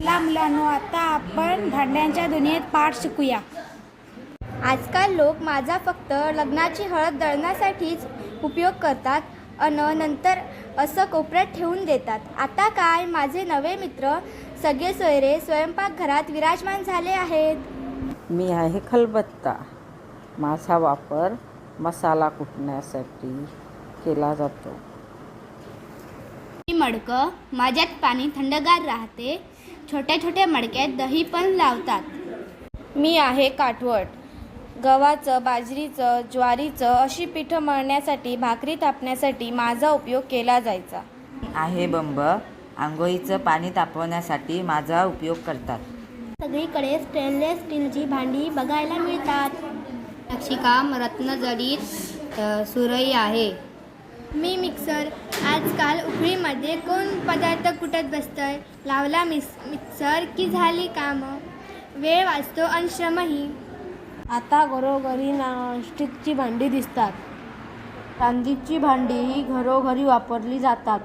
मुलांनो, आता आपण भांड्यांच्या दुनियेत पाठ शिकूया. आजकाल लोक माझा फक्त लग्नाची हळद दळण्यासाठीच उपयोग करतात अन नंतर असं कोपऱ्यात ठेवून देतात. आता काय, माझे नवे मित्र सगळे सोयरे स्वयंपाकघरात विराजमान झाले आहेत. मी आहे खलबत्ता. माझा वापर मसाला कुटण्यासाठी केला जातो. मी मडकं, माझ्यात पाणी थंडगार राहते. छोट्या छोट्या मडक्यात दही पण लावतात. मी आहे काठवट. गव्हाचं, बाजरीचं, ज्वारीचं अशी पिठं मळण्यासाठी, भाकरी थापण्यासाठी माझा उपयोग केला जायचा. आहे बंब. आंघोळीचं पाणी तापवण्यासाठी माझा उपयोग करतात. सगळीकडे स्टेनलेस स्टीलची भांडी बघायला मिळतात. नक्षीकाम रत्नजडित सुरई आहे. मी मिक्सर. आजकाल उकळीमध्ये कोण पदार्थ कुटत बसतंय. लावला मिक्सर की झाली कामं. वेळ वाचतो आणि श्रमही. आता घरोघरी स्टीलची भांडी दिसतात. चांदीची भांडीही घरोघरी वापरली जातात.